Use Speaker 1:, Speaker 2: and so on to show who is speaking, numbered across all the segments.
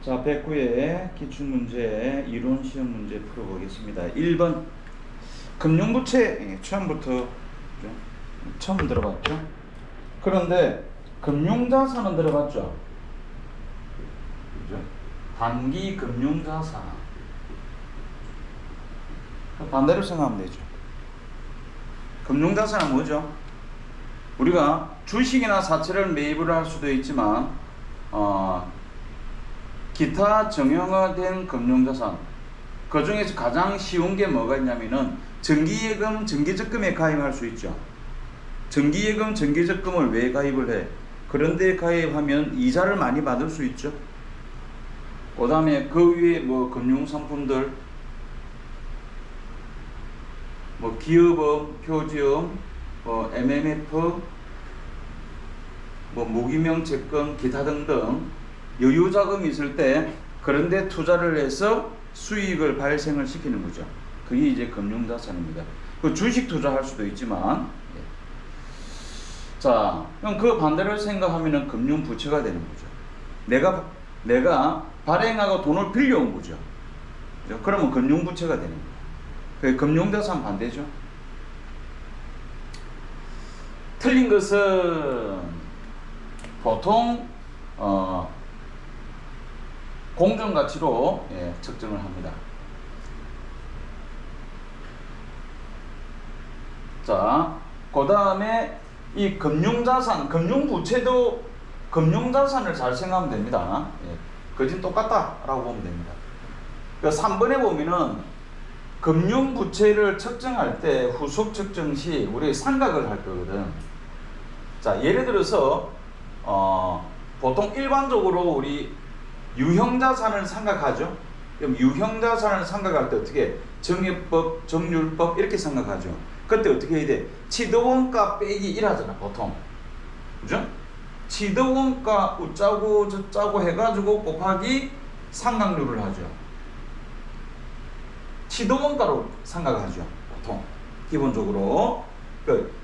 Speaker 1: 자, 109의 기출문제 이론 시험 문제 풀어보겠습니다. 1번 금융부채 처음부터 처음 들어봤죠? 그런데 금융자산은 들어봤죠? 그죠? 단기 금융자산 반대로 생각하면 되죠. 금융자산은 뭐죠? 우리가 주식이나 사채를 매입을 할 수도 있지만 기타 정형화된 금융자산, 그 중에서 가장 쉬운 게 뭐가 있냐면은 정기예금, 정기적금에 가입할 수 있죠. 정기예금, 정기적금을 왜 가입을 해? 그런데 가입하면 이자를 많이 받을 수 있죠. 그 다음에 그 위에 뭐 금융상품들, 뭐 기업음, 표지음, MMF, 뭐 무기명 채권, 기타 등등 여유자금이 있을 때 그런데 투자를 해서 수익을 발생을 시키는 거죠. 그게 이제 금융자산입니다. 그 주식 투자할 수도 있지만, 자, 그럼 그 반대로 생각하면은 금융부채가 되는 거죠. 내가 발행하고 돈을 빌려온 거죠. 그러면 금융부채가 되는 거예요. 그 금융자산 반대죠. 틀린 것은 보통 공정가치로 측정을 합니다. 자, 그 다음에 이 금융자산, 금융부채도 금융자산을 잘 생각하면 됩니다. 그진 똑같다라고 보면 됩니다. 그 3번에 보면은 금융부채를 측정할 때 후속 측정 시 우리 삼각을 할 거거든. 자, 예를 들어서 보통 일반적으로 우리 유형자산을 생각하죠. 그럼 유형자산을 생각할 때 어떻게 정액법, 정률법 이렇게 생각하죠. 그때 어떻게 해야 돼? 치도원가 빼기 1하잖아 보통. 그죠? 치도원가 우짜고 저짜고 해가지고 곱하기 상각률을 하죠. 치도원가로 생각하죠 보통 기본적으로.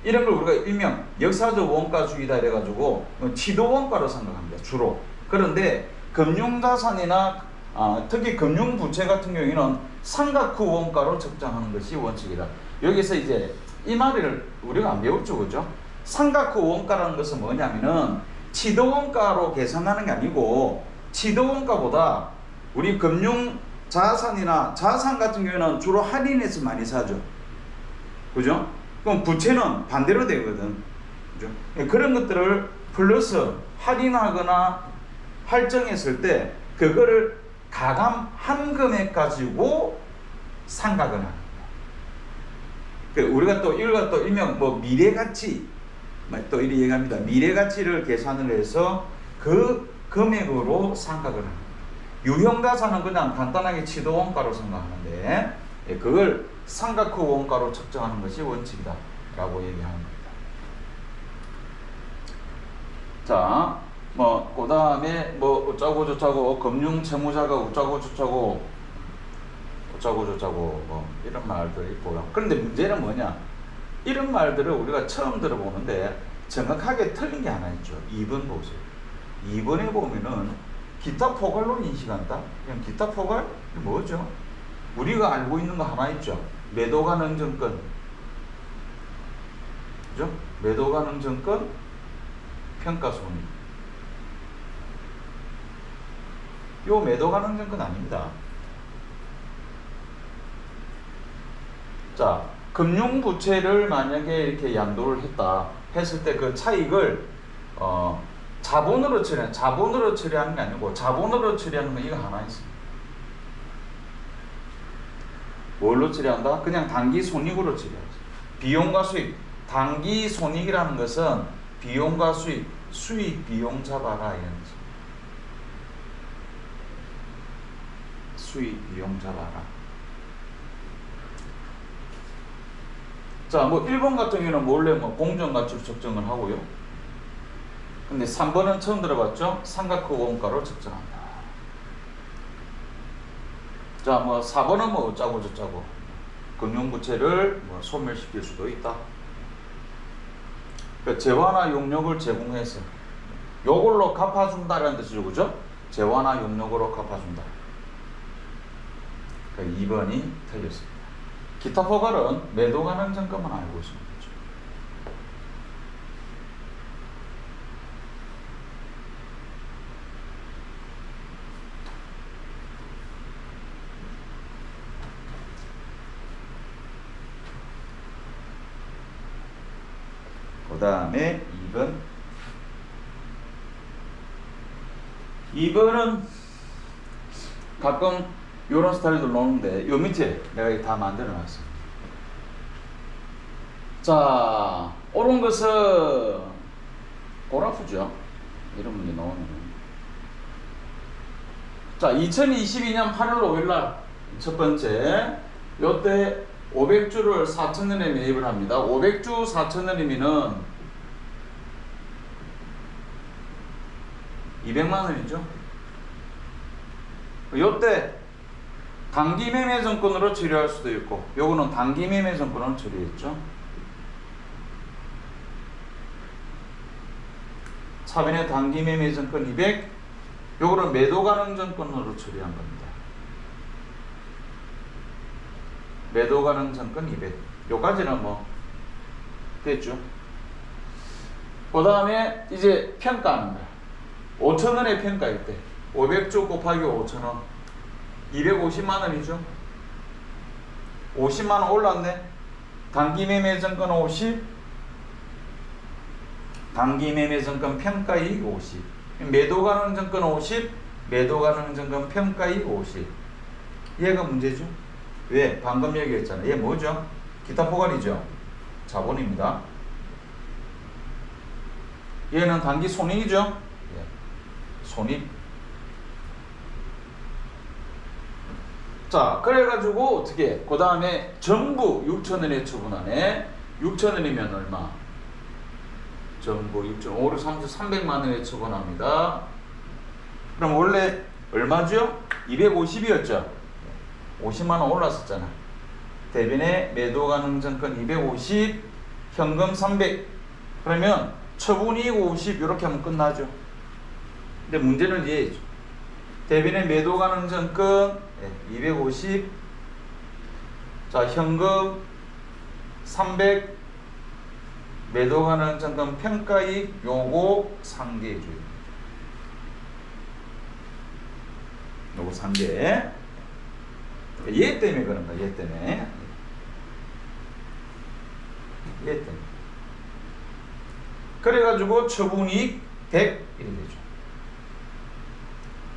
Speaker 1: 이런 걸 우리가 일명 역사적 원가주의다 이래가지고 치도원가로 생각합니다 주로. 그런데 금융자산이나 특히 금융부채 같은 경우에는 삼각후 원가로 측정하는 것이 원칙이다. 여기서 이제 이 말을 우리가 안 배웠죠, 그죠? 삼각후 원가라는 것은 뭐냐면은 치도원가로 계산하는 게 아니고, 치도원가보다 우리 금융자산이나 자산 같은 경우에는 주로 할인해서 많이 사죠, 그죠? 그럼 부채는 반대로 되거든, 그죠? 그런 것들을 플러스 할인하거나 할증했을 때 그거를 가감한 금액 가지고 상각을 하는 거야. 우리가 또 이걸 또 일명 뭐 미래가치 또 이렇게 얘기합니다. 미래가치를 계산을 해서 그 금액으로 상각을 하는 거야. 유형자산은 그냥 간단하게 치도원가로 생각하는데 그걸 삼각후 원가로 측정하는 것이 원칙이다 라고 얘기하는 겁니다. 자, 그 다음에 어쩌고 저쩌고 금융채무자가 어쩌고 저쩌고 이런 말들 있고요. 그런데 문제는 뭐냐? 이런 말들을 우리가 처음 들어보는데 정확하게 틀린 게 하나 있죠. 2번 보세요. 2번에 보면은 기타 포괄로 인식한다? 그냥 기타 포괄? 뭐죠? 우리가 알고 있는 거 하나 있죠. 매도 가능 증권, 그죠? 매도 가능 증권, 평가손익. 요 매도 가능 증권 아닙니다. 자, 금융부채를 만약에 이렇게 양도를 했다 했을 때 그 차익을 자본으로 처리하는 게 아니고, 자본으로 처리하는 건 이거 하나 있습니다. 뭘로 처리한다? 그냥 단기 손익으로 처리하지. 비용과 수익. 단기 손익이라는 것은 비용과 수익, 수익 비용 잡아라 이런 거죠. 수익 비용 잡아라. 자, 1번 같은 경우는 원래 공정가치로 측정을 하고요. 근데 3번은 처음 들어봤죠? 삼각후 원가로 측정한다. 자, 4번은 어쩌고 저쩌고. 금융부채를 소멸시킬 수도 있다. 재화나 용역을 제공해서 요걸로 갚아준다라는 뜻이죠, 그죠? 재화나 용역으로 갚아준다. 그러니까 2번이 틀렸습니다. 기타 포괄은 매도 가능 증권만 알고 있으면 되죠. 그 다음에 2번. 2번은 가끔 이런 스타일도 나오는데 요 밑에 내가 다 만들어 놨어. 자, 옳은 것은 고라프죠. 이런 문제 나오는. 자, 2022년 8월 5일 날 첫 번째, 요때 500주를 4,000원에 매입을 합니다. 500주 4,000원이면은 200만 원이죠. 요때 단기 매매 정권으로 처리할 수도 있고, 요거는 단기 매매 정권으로 처리했죠. 차변의 단기 매매 정권 200, 요거는 매도 가능 정권으로 처리한 겁니다. 매도 가능 정권 200. 요까지는 뭐 됐죠. 그 다음에 이제 평가하는 거야. 5,000원의 평가일 때 500주 곱하기 5,000원 250만 원이죠. 50만 원 올랐네. 단기 매매 정권 50, 단기 매매 정권 평가이익 50, 매도 가능 정권 50, 매도 가능 정권 평가이익 50. 얘가 문제죠. 왜? 방금 얘기했잖아. 얘 뭐죠? 기타 포괄이죠. 자본입니다. 얘는 단기 손익이죠. 손익. 자, 그래가지고 어떻게? 그 다음에 전부 6,000원에 처분하네. 6,000원이면 얼마? 전부 6,000원, 5, 6, 30, 300만 원에 처분합니다. 그럼 원래 얼마죠? 250이었죠. 50만 원 올랐었잖아. 대변에 매도 가능 정권 250, 현금 300. 그러면 처분이익 50 이렇게 하면 끝나죠. 근데 문제는 얘죠. 대변에 매도 가능 정권 250, 자 현금 300, 매도 가능 정권 평가이익 요거 상계해줘요. 요거 상계. 얘 때문에 그런 거야. 얘 때문에. 얘 때문에. 그래가지고 처분이익 100 이렇게 되죠.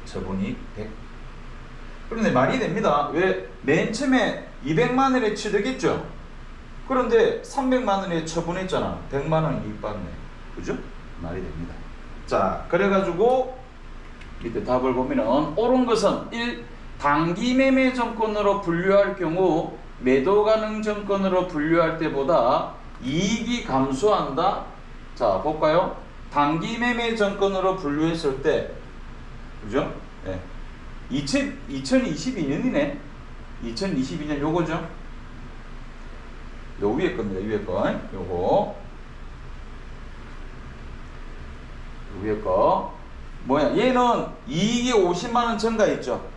Speaker 1: 처분이익 100. 그런데 말이 됩니다. 왜? 맨 처음에 200만 원에 취득했죠. 그런데 300만 원에 처분했잖아. 100만 원 이익 받네. 그죠? 말이 됩니다. 자, 그래가지고 밑에 답을 보면은 옳은 것은 1. 단기 매매 정권으로 분류할 경우 매도 가능 정권으로 분류할 때보다 이익이 감소한다. 자, 볼까요? 단기 매매 정권으로 분류했을 때, 그죠? 네. 2022년이네. 2022년 요거죠. 요 위에 겁니다. 위에 거. 요거. 요 위에 거. 뭐야? 얘는 이익이 50만 원 증가했죠.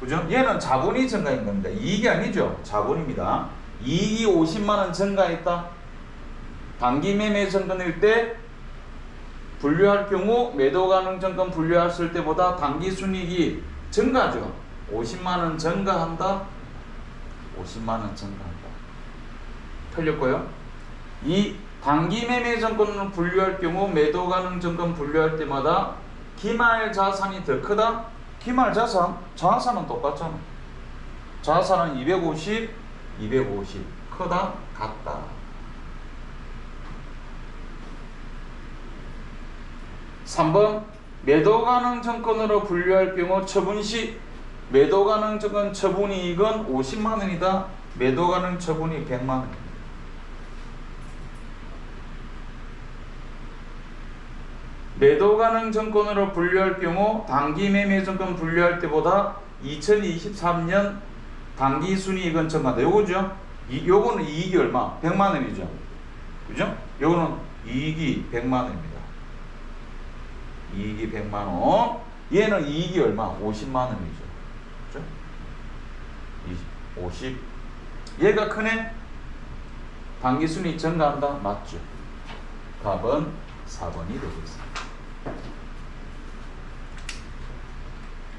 Speaker 1: 그죠? 얘는 자본이 증가한 겁니다. 이익이 아니죠. 자본입니다. 이익이 50만 원 증가했다. 단기 매매 정권일 때 분류할 경우 매도 가능 정권 분류했을 때보다 단기 순이익이 증가죠. 50만 원 증가한다. 50만 원 증가한다. 틀렸고요. 이 단기 매매 정권을 분류할 경우 매도 가능 정권 분류할 때마다 기말 자산이 더 크다. 기말 자산, 자산은 똑같잖아. 자산은 250, 250 크다, 같다. (3번) 매도 가능 정권으로 분류할 경우 처분 시 매도 가능 정권 처분이익은 50만 원이다. 매도 가능 처분이 100만 원입니다. 매도 가능 정권으로 분류할 경우 단기 매매 정권 분류할 때보다 2023년 단기 순이익은 증가한다. 요거죠. 요거는 이익이 얼마? 100만 원이죠. 그죠? 요거는 이익이 100만 원입니다. 이익이 100만 원. 얘는 이익이 얼마? 50만 원이죠. 그죠? 50. 얘가 크네? 당기순이 증가한다? 맞죠? 답은 4번이 되겠습니다.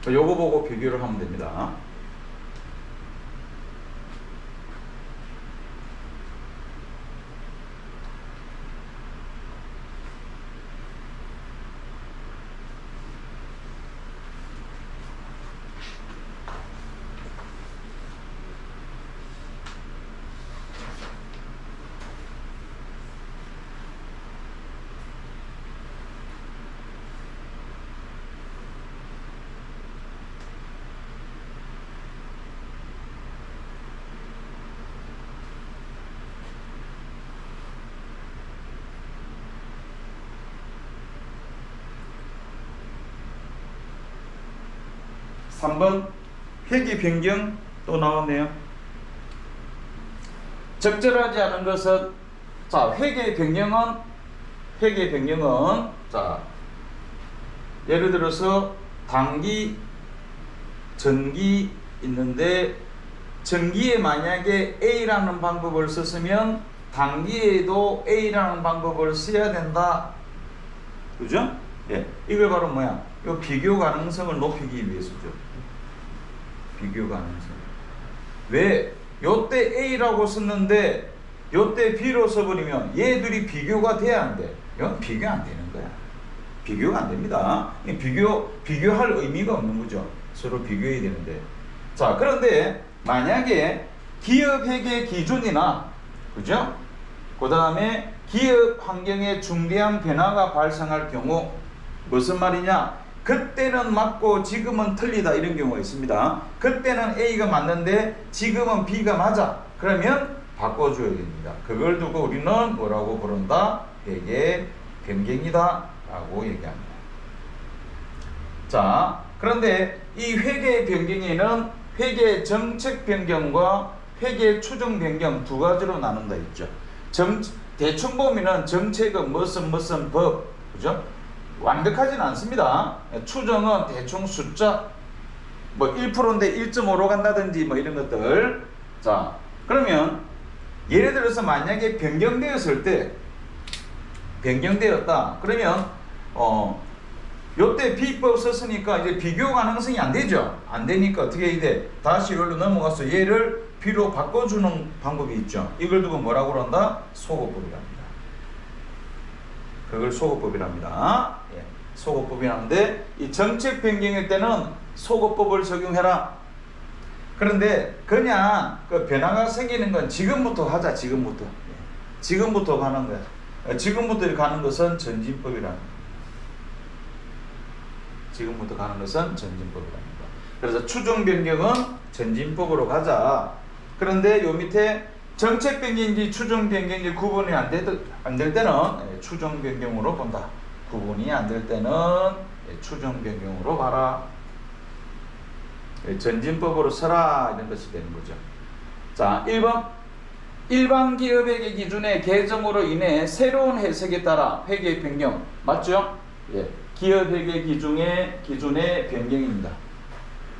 Speaker 1: 요거 보고 비교를 하면 됩니다. 삼 번 회계 변경 또 나왔네요. 적절하지 않은 것은 자 회계 변경은 자 예를 들어서 단기 전기 있는데 전기에 만약에 A라는 방법을 썼으면 단기에도 A라는 방법을 써야 된다. 그죠? 예, 이걸 바로 뭐야? 이 비교 가능성을 높이기 위해서죠. 비교 가능성. 왜? 요때 A라고 썼는데 요때 B로 써버리면 얘들이 비교가 돼야 안 돼. 이건 비교 안 되는 거야. 비교가 안 됩니다. 비교할 의미가 없는 거죠. 서로 비교해야 되는데. 자, 그런데 만약에 기업 회계 기준이나, 그죠? 그 다음에 기업 환경에 중대한 변화가 발생할 경우 무슨 말이냐? 그때는 맞고 지금은 틀리다 이런 경우가 있습니다. 그때는 A가 맞는데 지금은 B가 맞아. 그러면 바꿔줘야 됩니다. 그걸 두고 우리는 뭐라고 부른다? 회계 변경이다 라고 얘기합니다. 자, 그런데 이 회계 변경에는 회계 정책 변경과 회계 추정 변경 두 가지로 나눈다 했죠. 대충 보면은 정책은 무슨 법, 그죠? 완벽하진 않습니다. 추정은 대충 숫자 뭐 1%인데 1.5로 간다든지 뭐 이런 것들. 자, 그러면 예를 들어서 만약에 변경되었다. 그러면 요때 B법 썼으니까 이제 비교 가능성이 안 되죠. 안 되니까 어떻게 해야 돼? 다시 이걸로 넘어가서 얘를 B로 바꿔주는 방법이 있죠. 이걸 두고 뭐라고 그런다? 소거법이랍니다. 그걸 소거법이랍니다. 예, 소거법이라는데 이 정책 변경일 때는 소거법을 적용해라. 그런데 그냥 그 변화가 생기는 건 지금부터 하자. 지금부터. 예, 지금부터 가는 거야. 지금부터 가는 것은 전진법이랍니다. 지금부터 가는 것은 전진법이랍니다. 그래서 추정 변경은 전진법으로 가자. 그런데 요 밑에 정책 변경인지 추정 변경인지 구분이 안 될 때는 추정 변경으로 본다. 구분이 안 될 때는 추정 변경으로 봐라. 전진법으로 써라 이런 것이 되는 거죠. 자, 1번 일반 기업회계 기준의 개정으로 인해 새로운 해석에 따라 회계 변경 맞죠? 예, 기업회계 기준의 변경입니다.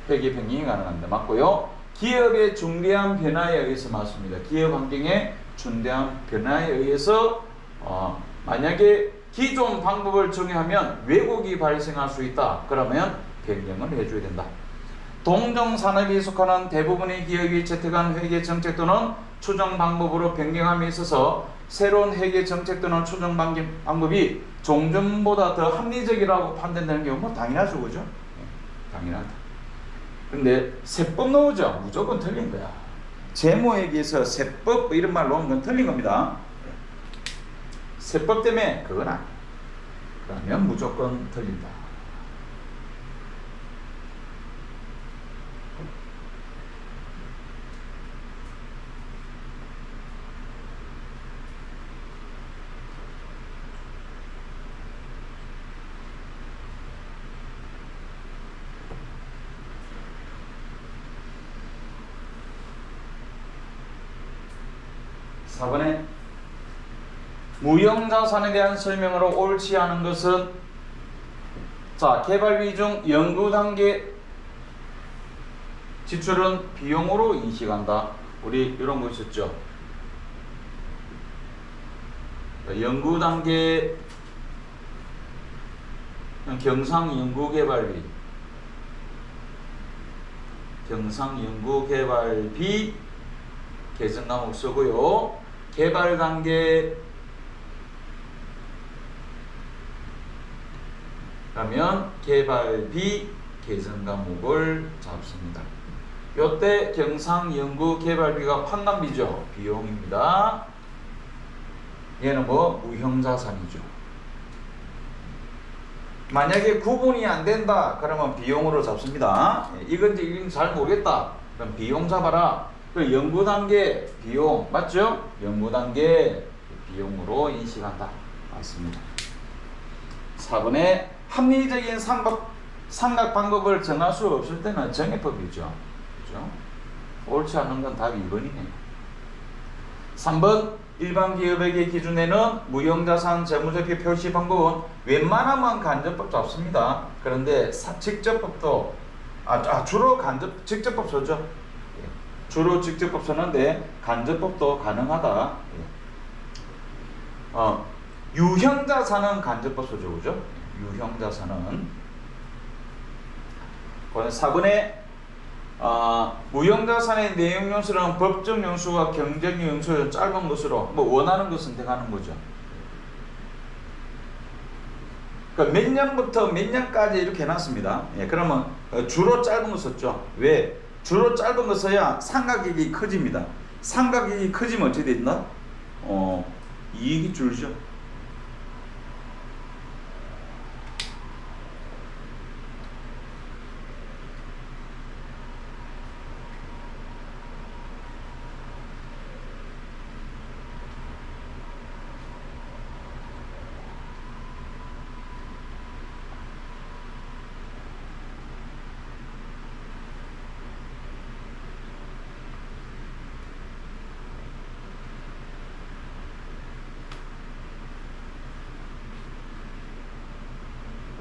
Speaker 1: 회계 변경이 가능합니다. 맞고요. 기업의 중대한 변화에 의해서 맞습니다. 기업 환경의 중대한 변화에 의해서 만약에 기존 방법을 적용하면 왜곡이 발생할 수 있다. 그러면 변경을 해줘야 된다. 동종산업에 속하는 대부분의 기업이 채택한 회계 정책 또는 추정 방법으로 변경함에 있어서 새로운 회계 정책 또는 추정 방법이 종전보다 더 합리적이라고 판단되는 경우는 당연하죠. 그죠? 네, 당연하다. 근데 세법 넣으죠. 무조건 틀린 거야. 재무에 비해서 세법 이런 말 넣은 건 틀린 겁니다. 세법 때문에 그건 아니야. 그러면 무조건 틀린다. (4번에) 무형자산에 대한 설명으로 옳지 않은 것은 자, 개발비 중 연구 단계 지출은 비용으로 인식한다. 우리 이런 거 있었죠. 연구 단계 경상 연구 개발비, 경상 연구 개발비 계정 과목 쓰고요. 개발 단계 그러면 개발비 계정 과목을 잡습니다. 요때 경상 연구 개발비가 판관비죠. 비용입니다. 얘는 뭐 무형자산이죠. 만약에 구분이 안 된다 그러면 비용으로 잡습니다. 이건지 이건지 잘 모르겠다 그럼 비용 잡아라. 그 연구 단계 비용 맞죠? 연구 단계 비용으로 인식한다. 맞습니다. 4번에 합리적인 삼각 방법을 정할 수 없을 때는 정해법이죠. 그죠? 옳지 않은 건 답이 2번이네요. 3번 일반 기업에게 기준에는 무형자산 재무제표 표시 방법은 웬만하면 간접법 잡습니다. 그런데 직접법도 주로 직접법 쓰죠. 주로 직접법 쓰는데 간접법도 가능하다. 유형자산은 간접법 쓰죠. 그죠? 유형자산은 4번에 무형자산의 내용연수는 법정 연수와 경쟁 연수를 짧은 것으로 뭐 원하는 것 선택하는 거죠. 그러니까 몇 년부터 몇 년까지 이렇게 해놨습니다. 그러면 주로 짧은 거 썼죠. 왜? 주로 짧은 거 써야 상가격이 커집니다. 상가격이 커지면 어떻게 된다? 이익이 줄죠.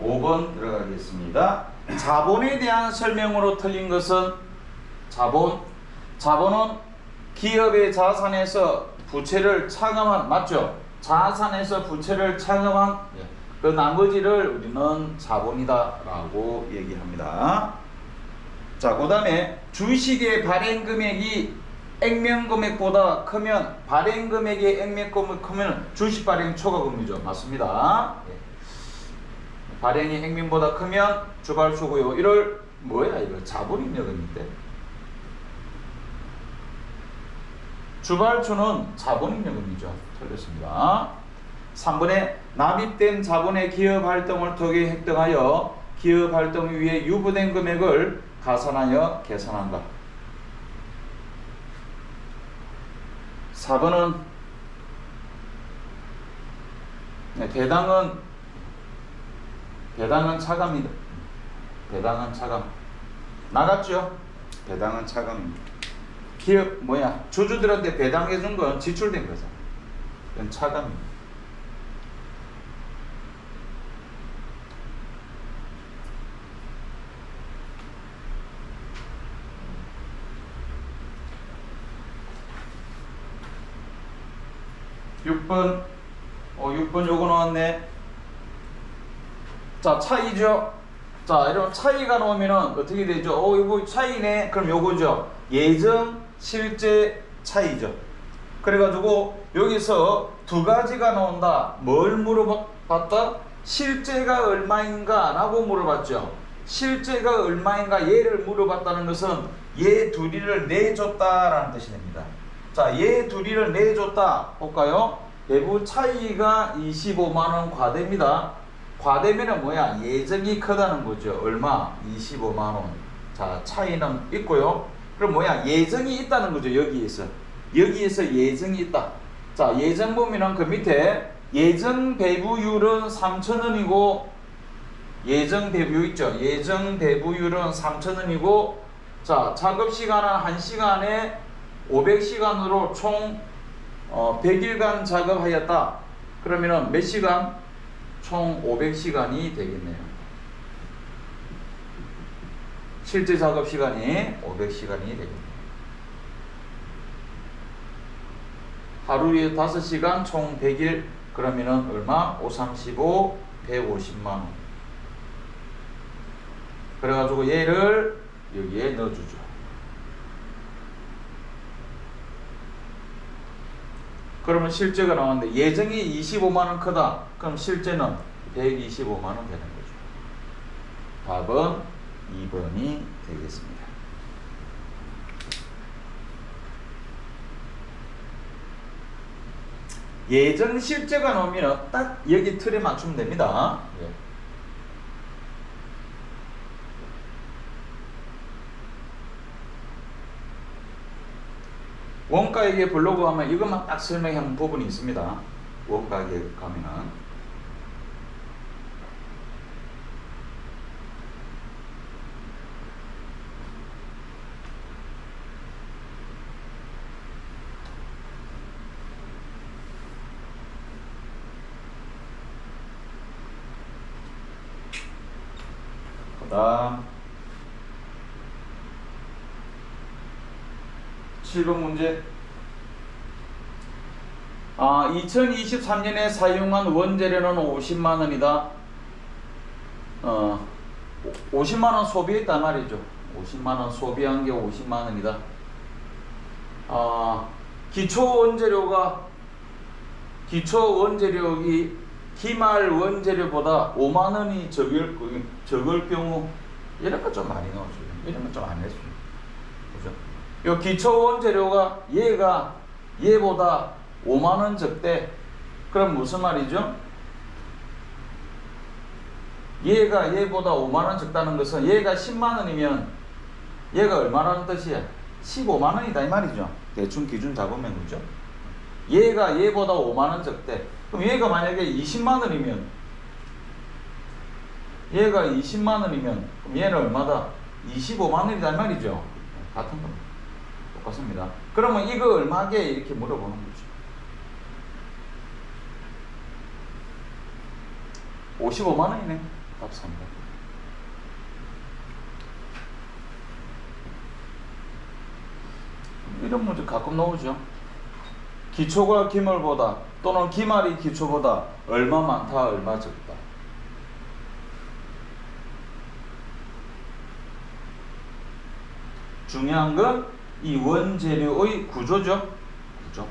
Speaker 1: 5번 들어가겠습니다. 자본에 대한 설명으로 틀린 것은 자본은 기업의 자산에서 부채를 차감한 맞죠? 자산에서 부채를 차감한 그 나머지를 우리는 자본이다 라고 얘기합니다. 자, 그 다음에 주식의 발행금액이 액면금액보다 크면 발행금액이 액면금액 크면 주식 발행 초과금이죠. 맞습니다. 발행이 액면보다 크면 주발수고요. 이걸 뭐야 이거 자본입력인데 주발수는 자본입력금이죠. 틀렸습니다. 3번에 납입된 자본의 기업활동을 통해 획득하여 기업활동 위에 유보된 금액을 가산하여 계산한다. 4번은 배당은 차감입니다. 배당은 차감. 나갔죠? 배당은 차감입니다. 기업 주주들한테 배당해 준 건 지출된 거죠. 이건 차감입니다. (6번) 6번 요거 나왔네. 자, 차이죠. 자, 이런 차이가 나오면은 어떻게 되죠? 이거 차이네. 그럼 요거죠. 예정, 실제 차이죠. 그래가지고 여기서 두 가지가 나온다. 뭘 물어봤다? 실제가 얼마인가 라고 물어봤죠. 실제가 얼마인가 얘를 물어봤다는 것은 얘 둘이를 내줬다라는 뜻이 됩니다. 자, 얘 둘이를 내줬다. 볼까요? 배부 차이가 25만원 과대입니다. 과대면은 예정이 크다는 거죠. 얼마? 25만원. 자, 차이는 있고요. 그럼 예정이 있다는 거죠. 여기에서 예정이 있다. 자, 예정 보면은 그 밑에 예정 배부율은 3,000원이고 예정 배부 있죠. 예정 배부율은 3,000원이고 자, 작업 시간은 1시간에 500시간으로 총 100일간 작업하였다. 그러면은 몇 시간? 총 500시간이 되겠네요. 실제 작업 시간이 500시간이 되겠네요. 하루에 5시간 총 100일 그러면은 얼마? 5, 35, 150만원. 그래가지고 얘를 여기에 넣어주죠. 그러면 실제가 나왔는데 예정이 25만원 크다. 그럼 실제는 125만원 되는 거죠. 답은 2번이 되겠습니다. 예정 실제가 나오면 딱 여기 틀에 맞추면 됩니다. 예. 원가액에 블로그 하면 이것만 딱 설명한 부분이 있습니다. 원가액에 가면은 그다음 7번 문제. 2023년에 사용한 원재료는 50만원이다. 50만원 소비했단 말이죠. 50만원 소비한 게 50만원이다. 기초 원재료이 기말 원재료보다 5만원이 적을 경우 이런 거 좀 많이 넣어줘요. 이런 거 좀 안 해줘요. 그죠? 요 기초 원재료가 얘보다 5만원 적대. 그럼 무슨 말이죠? 얘보다 5만원 적다는 것은 얘가 10만원이면 얘가 얼마라는 뜻이야? 15만원이다 이 말이죠. 대충 기준 잡으면 그죠? 얘보다 5만원 적대. 그럼 얘가 만약에 20만원이면 그럼 얘는 얼마다? 25만원이다 이 말이죠. 같은 겁니다. 똑같습니다. 그러면 이거 얼마게? 이렇게 물어보는 거죠. 55만원이네. 답 3번. 이런 문제 가끔 나오죠. 기초가 기말보다 또는 기말이 기초보다 얼마 많다, 얼마 적다. 중요한 건 이 원재료의 구조죠. 구조.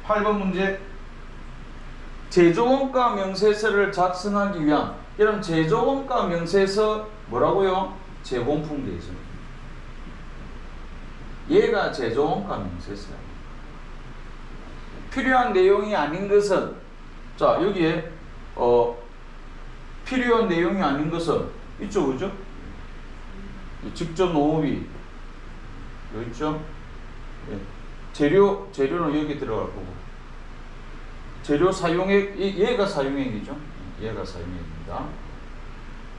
Speaker 1: 8번 문제. 제조원가 명세서를 작성하기 위한, 여러분 제조원가 명세서 뭐라고요? 제공품 계획서. 얘가 제조원가 명세서야. 필요한 내용이 아닌 것은, 자 여기에 필요한 내용이 아닌 것은 있죠, 그죠? 직접 농업이 여기 있죠? 예. 재료는 여기 들어갈 거고, 재료 사용액, 얘가 사용액이죠. 얘가 사용액입니다.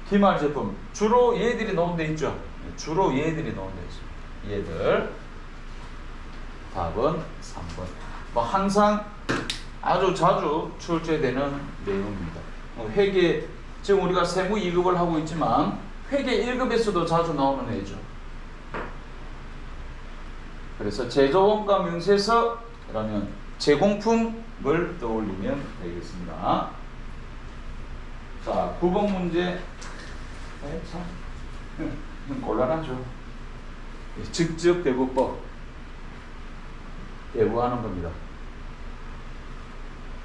Speaker 1: 기말 제품 주로 얘들이 넣은 데 있죠. 주로 얘들이 넣은 데 있죠. 얘들. 답은 3번. 뭐 항상 아주 자주 출제되는 내용입니다. 회계, 지금 우리가 세무 2급을 하고 있지만 회계 1급에서도 자주 나오는 애죠. 그래서 제조원가 명세서라면 제공품을 떠올리면 되겠습니다. 자, 9번 문제. 참 곤란하죠. 직접 배부법. 배부하는 겁니다.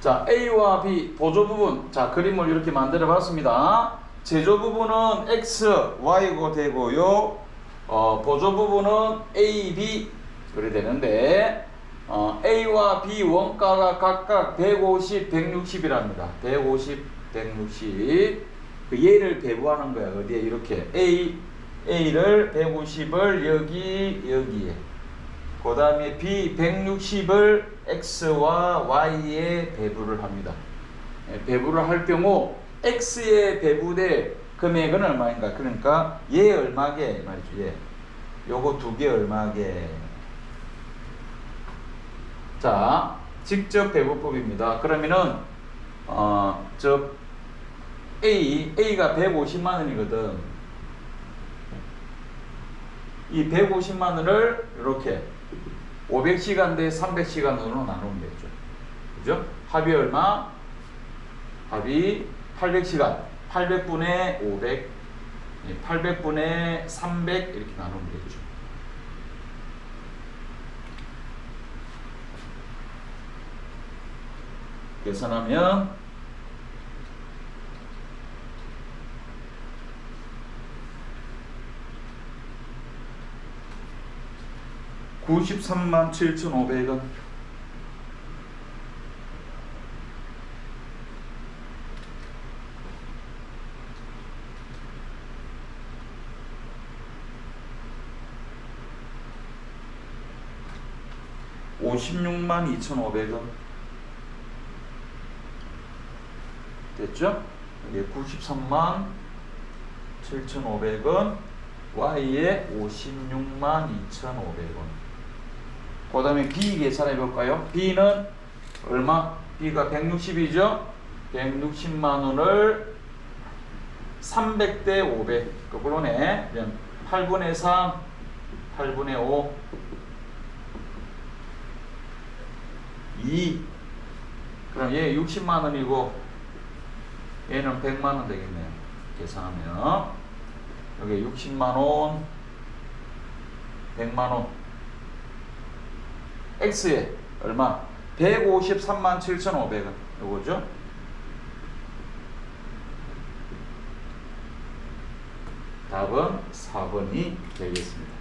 Speaker 1: 자, A와 B 보조 부분. 자, 그림을 이렇게 만들어 봤습니다. 제조 부분은 X, Y가 되고요. 보조 부분은 A, B 그래 되는데 A와 B 원가가 각각 150, 160이랍니다. 150, 160. 얘를 배부하는 거야. 어디에 이렇게 A를 150을 여기에. 그 다음에 B 160을 X와 Y에 배부를 합니다. 배부를 할 경우 X에 배부될 금액은 얼마인가? 그러니까 얘 얼마게 말이죠. 얘. 요거 두 개 얼마게. 자, 직접 배부법입니다. 그러면은 A가 150만 원이거든. 이 150만 원을 이렇게 500시간 대 300시간으로 나누면 되죠. 그죠? 합이 얼마? 합이 800시간. 800분의 500, 800분의 300 이렇게 나누면 되죠. 계산하면 93만 7,500원. (56만 2,500원) 됐죠? 이게 93만 7,500원, Y에 56만 2,500원. 그 다음에 B 계산해 볼까요? B는 얼마? B가 160이죠? 160만 원을 300대 500 거꾸로네. 8분의 3, 8분의 5, 2. 그럼 얘 60만 원이고 얘는 100만 원 되겠네요. 계산하면 여기 60만 원, 100만 원. X에 얼마? 153만 7,500원. 요거죠? 답은 4번이 되겠습니다.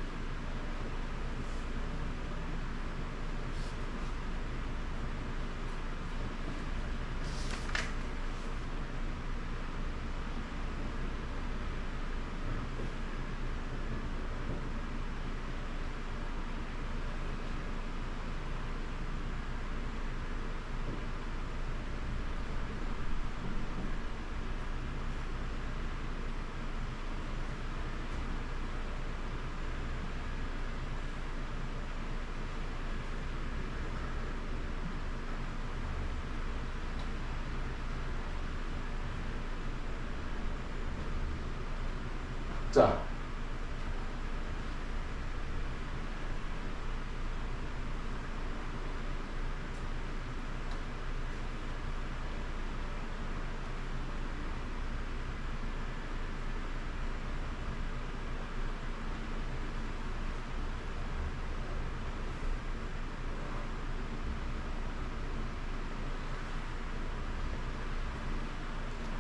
Speaker 1: 자,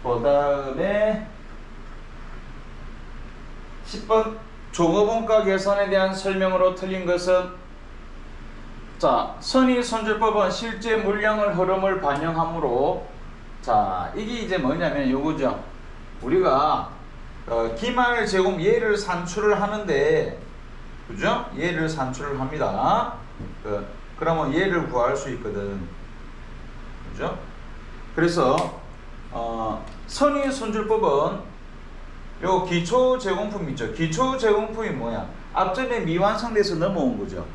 Speaker 1: 그 다음에 10번 종업원가 계산에 대한 설명으로 틀린 것은, 자, 선의선출법은 실제 물량을 흐름을 반영하므로, 자, 이게 이제 뭐냐면 요거죠. 우리가 기말 제곱 얘를 산출을 하는데, 그죠? 얘를 산출을 합니다. 그러면 얘를 구할 수 있거든. 그죠? 그래서 선의선출법은 요 기초 제공품 있죠. 기초 제공품이 뭐야? 앞전에 미완성돼서 넘어온 거죠.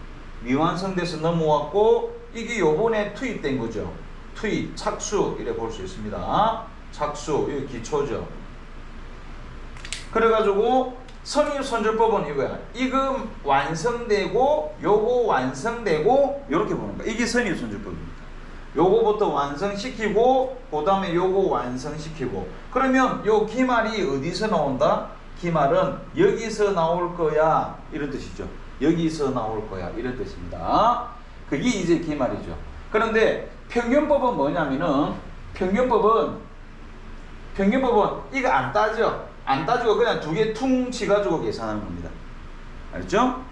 Speaker 1: 미완성돼서 넘어왔고 이게 요번에 투입된 거죠. 투입, 착수 이래 볼 수 있습니다. 착수, 이거 기초죠. 그래가지고 선의선출법은 이거야. 이거 완성되고 요거 완성되고 요렇게 보는 거야. 이게 선의선출법입니다. 요거부터 완성시키고 그 다음에 요거 완성시키고, 그러면 요 기말이 어디서 나온다? 기말은 여기서 나올 거야 이런 뜻이죠. 여기서 나올 거야 이런 뜻입니다. 그게 이제 기말이죠. 그런데 평균법은 뭐냐면은 평균법은 이거 안 따져. 안 따지고 그냥 두 개 퉁 치가지고 계산하는 겁니다. 알죠?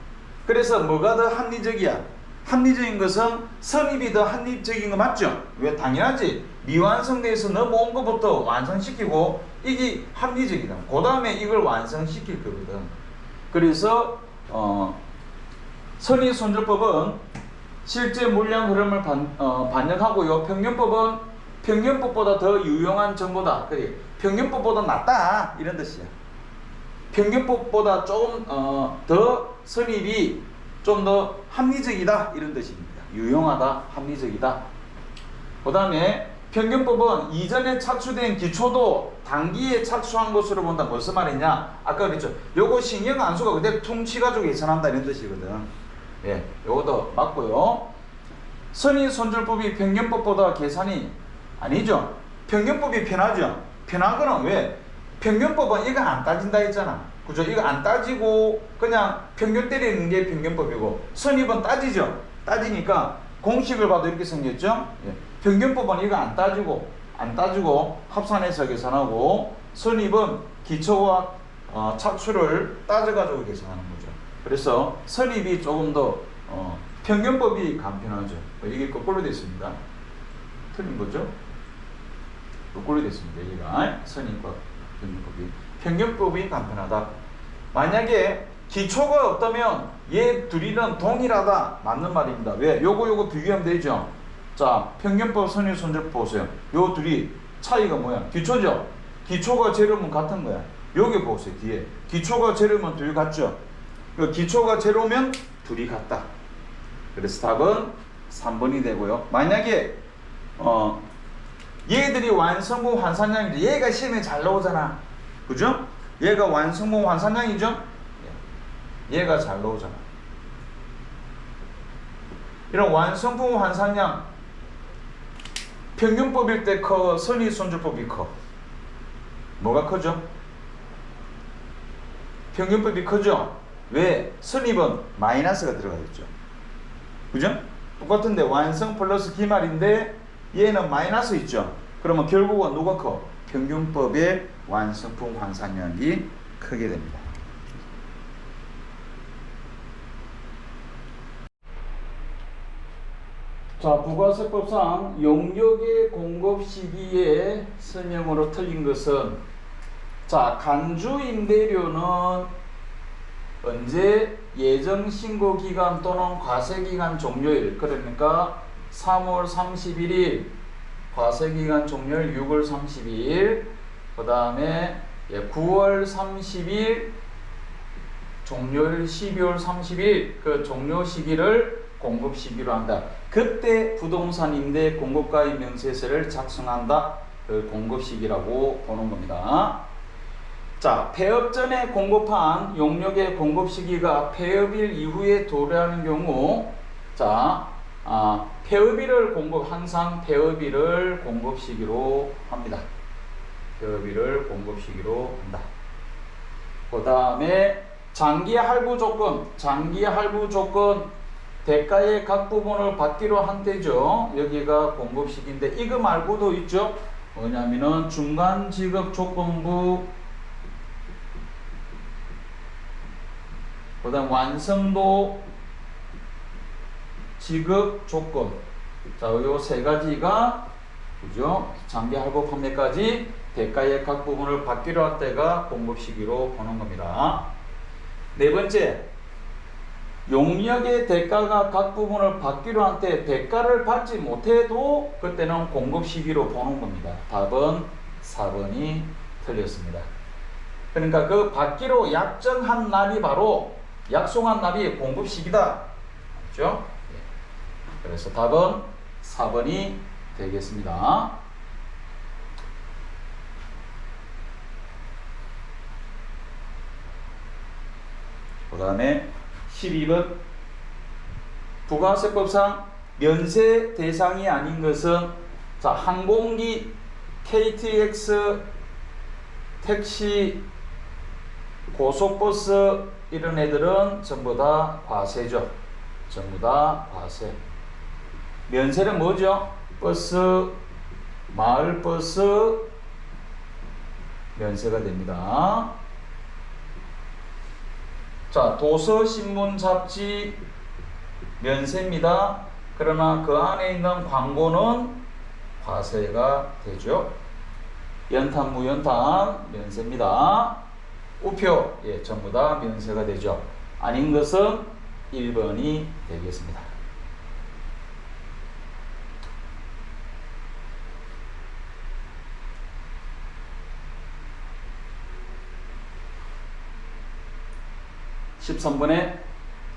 Speaker 1: 그래서 뭐가 더 합리적이야? 합리적인 것은 선입이 더 합리적인 거 맞죠? 왜? 당연하지. 미완성돼서 넘어온 것부터 완성시키고 이게 합리적이다. 그 다음에 이걸 완성시킬 거거든. 그래서 선의선출법은 실제 물량 흐름을 반영하고요. 평균법은 평균법보다 더 유용한 정보다. 그래, 평균법보다 낫다 이런 뜻이야. 평균법보다 조금 더 선입이 좀 더 합리적이다 이런 뜻입니다. 유용하다, 합리적이다. 그 다음에 평균법은 이전에 착수된 기초도 단기에 착수한 것으로 본다. 무슨 말이냐? 아까 그랬죠. 요거 신경 함수가 그대로 퉁치가지고 계산한다 이런 뜻이거든. 예, 요것도 맞고요. 선의 손절법이 평균법보다 계산이 아니죠. 평균법이 편하죠. 편한 거는 왜? 평균법은 이거 안 따진다 했잖아. 그죠? 이거 안 따지고 그냥 평균 때리는 게 평균법이고, 선입은 따지죠. 따지니까 공식을 봐도 이렇게 생겼죠. 예. 평균법은 이거 안 따지고 합산해서 계산하고, 선입은 기초와 착수를 따져가지고 계산하는 거죠. 그래서 선입이 조금 더 평균법이 간편하죠. 이게 거꾸로 됐습니다. 틀린 거죠? 거꾸로 됐습니다. 얘가 선입과 평균법이 간편하다. 만약에 기초가 없다면 얘 둘이는 동일하다. 맞는 말입니다. 왜? 요거 비교하면 되죠. 자, 평균법, 선의, 손절법 보세요. 요 둘이 차이가 뭐야? 기초죠? 기초가 제로면 같은 거야. 여기 보세요. 뒤에 기초가 제로면 둘이 같죠? 기초가 제로면 둘이 같다. 그래서 답은 3번이 되고요. 만약에 얘들이 완성분 환산량인데 얘가 시험에 잘 나오잖아. 그죠? 얘가 완성분 환산량이죠? 얘가 잘 나오잖아. 이런 완성분 환산량 평균법일 때 커, 선의 손절법이 커. 뭐가 크죠? 평균법이 크죠? 왜? 선입은 마이너스가 들어가 있죠. 그죠? 똑같은데 완성 플러스 기말인데 얘는 마이너스 있죠. 그러면 결국은 누가 커? 평균법의 완성품 환산량이 크게 됩니다. 자, 부가세법상 용역의 공급 시기에 설명으로 틀린 것은, 자, 간주 임대료는 언제 예정 신고 기간 또는 과세 기간 종료일, 그러니까 3월 31일 과세 기간 종료일 6월 30일, 그 다음에 9월 30일 종료일 12월 30일 그 종료 시기를 공급 시기로 한다. 그때 부동산 임대 공급가입 명세서를 작성한다. 그 공급 시기라고 보는 겁니다. 자, 폐업 전에 공급한 용역의 공급 시기가 폐업일 이후에 도래하는 경우, 자, 폐업일을 항상 폐업일을 공급 시기로 합니다. 폐업일을 공급 시기로 한다. 그 다음에 장기 할부 조건, 대가의 각 부분을 받기로 한 때죠. 여기가 공급 시기인데 이거 말고도 있죠. 뭐냐면은 중간 지급 조건부, 그 다음 완성도 지급 조건. 자, 요 세 가지가, 그죠? 장기 할부 판매까지 대가의 각 부분을 받기로 할 때가 공급 시기로 보는 겁니다. 네 번째, 용역의 대가가 각 부분을 받기로 한 때 대가를 받지 못해도 그때는 공급 시기로 보는 겁니다. 답은 4번이 틀렸습니다. 그러니까 그 받기로 약정한 날이 바로 약속한 날이 공급 시기다. 맞죠? 그래서 답은 4번이 되겠습니다. 그 다음에 12번, 부가세법상 면세 대상이 아닌 것은, 자, 항공기, KTX, 택시, 고속버스 이런 애들은 전부 다 과세죠. 전부 다 과세. 면세는 뭐죠? 버스, 마을버스 면세가 됩니다. 자, 도서, 신문, 잡지 면세입니다. 그러나 그 안에 있는 광고는 과세가 되죠. 연탄, 무연탄 면세입니다. 우표, 전부 다 면세가 되죠. 아닌 것은 1번이 되겠습니다. (13번에)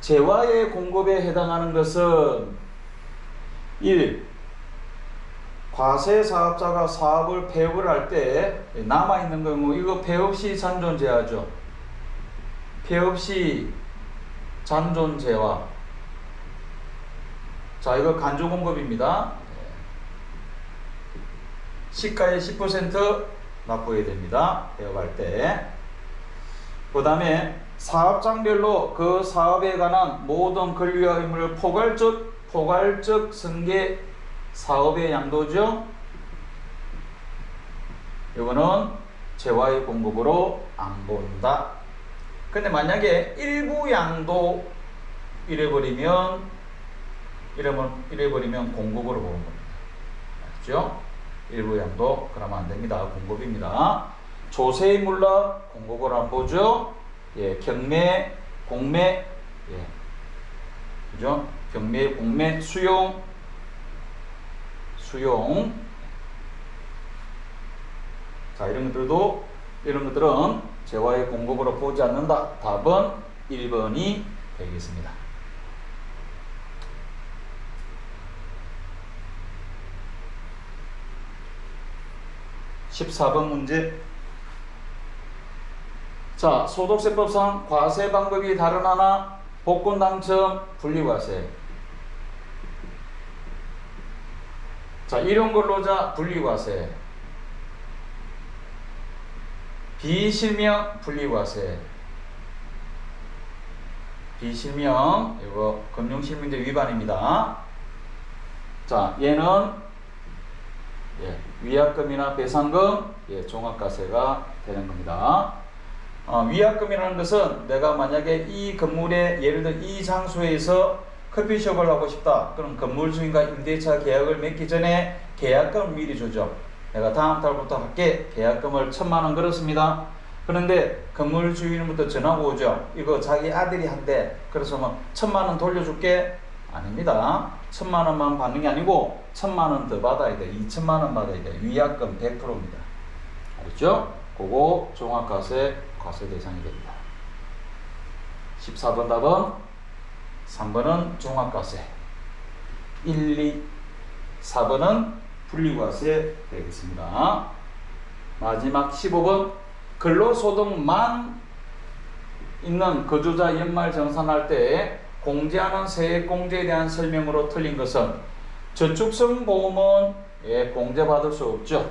Speaker 1: 재화의 공급에 해당하는 것은 1. 과세 사업자가 사업을 폐업을 할 때 남아있는 경우 이거 폐업 시 잔존제하죠. 폐업 시 잔존제와. 자, 이거 간주공급입니다. 시가의 10% 납부해야 됩니다. 폐업할 때. 그 다음에 사업장별로 그 사업에 관한 모든 권리와 의무를 포괄적 승계 사업의 양도죠. 이거는 재화의 공급으로 안 본다. 근데 만약에 일부 양도 이래버리면 공급으로 보는 겁니다. 알죠? 일부 양도 그러면 안 됩니다. 공급입니다. 조세의 물납 공급을 안 보죠. 예, 경매, 공매, 예, 그죠? 경매, 공매, 수용. 자, 이런 것들은 재화의 공급으로 보지 않는다. 답은 1번이 되겠습니다. 14번 문제. 자, 소득세법상 과세 방법이 다른 하나, 복권 당첨, 분리과세. 자, 일용근로자 분리과세, 비실명 분리과세. 비실명, 이거 금융실명제 위반입니다. 자, 얘는 위약금이나 배상금, 종합과세가 되는 겁니다. 위약금이라는 것은 내가 만약에 이 건물에 예를 들어 이 장소에서 커피숍을 하고 싶다. 그럼 건물 주인과 임대차 계약을 맺기 전에 계약금을 미리 주죠. 내가 다음 달부터 할게. 계약금을 1,000만 원 걸었습니다. 그런데 건물 주인부터 전화가 오죠. 이거 자기 아들이 한대. 그래서 뭐 1,000만 원 돌려줄게. 아닙니다. 1,000만 원만 받는 게 아니고 1,000만 원 더 받아야 돼. 2,000만 원 받아야 돼. 위약금 100%입니다. 알겠죠? 그거 종합과세 과세 대상이 됩니다. 14번 답은 3번은 종합과세, 1, 2, 4번은 분리과세 되겠습니다. 마지막 15번 근로소득만 있는 거주자 연말정산할 때 공제하는 세액공제에 대한 설명으로 틀린 것은 저축성 보험은 공제받을 수 없죠.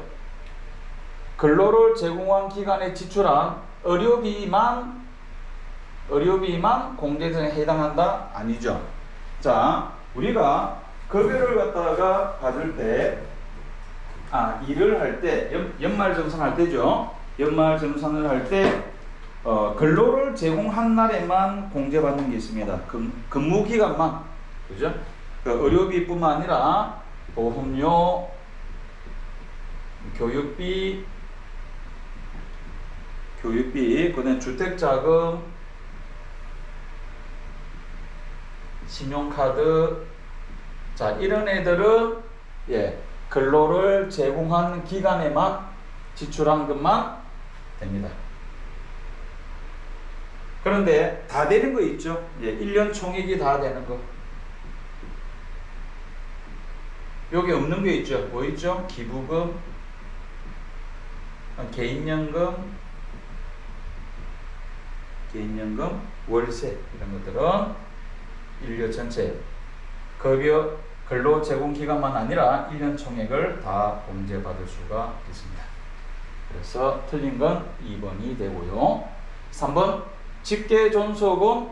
Speaker 1: 근로를 제공한 기간에 지출한 의료비만 공제 대상에 해당한다? 아니죠. 자, 우리가 급여를 갖다가 받을 때, 일을 할 때, 연말정산할 때죠. 연말정산을 할 때, 근로를 제공한 날에만 공제받는 게 있습니다. 근무기간만. 그죠? 의료비뿐만 아니라 보험료, 교육비, 그다음에 주택자금, 신용카드. 자, 이런 애들은 근로를 제공한 기간에만 지출한 것만 됩니다. 그런데 다 되는 거 있죠. 1년 총액이 다 되는 거. 여기 없는 게 있죠. 뭐 있죠? 기부금, 개인연금, 월세, 이런 것들은 1년 전체 급여 근로 제공 기간만 아니라 1년 총액을 다 공제받을 수가 있습니다. 그래서 틀린 건 2번이 되고요. 3번 직계존속은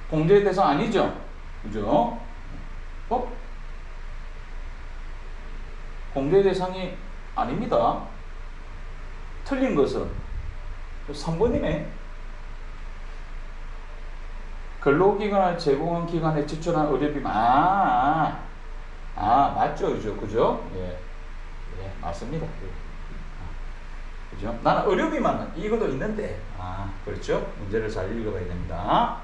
Speaker 1: 공제 대상 아니죠? 그죠? 공제 대상이 아닙니다. 틀린 것은 3번이네. 근로기간을 제공한 기간에 지출한 의료비. 맞죠, 그죠? 맞습니다. 그죠? 나는 의료비만 이것도 있는데. 그렇죠? 문제를 잘 읽어봐야 됩니다.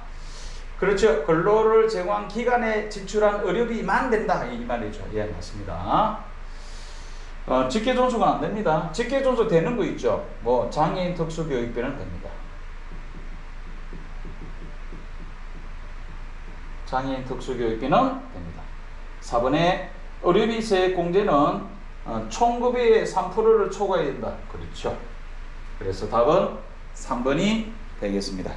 Speaker 1: 그렇죠. 근로를 제공한 기간에 지출한 의료비만 된다 이 말이죠. 맞습니다. 직계존속은 안 됩니다. 직계존속 되는 거 있죠. 뭐 장애인 특수교육비는 됩니다. 장애인 특수교육비는 됩니다. 4번에 의료비세 공제는 총급의 3%를 초과해야 된다. 그렇죠. 그래서 답은 3번이 되겠습니다.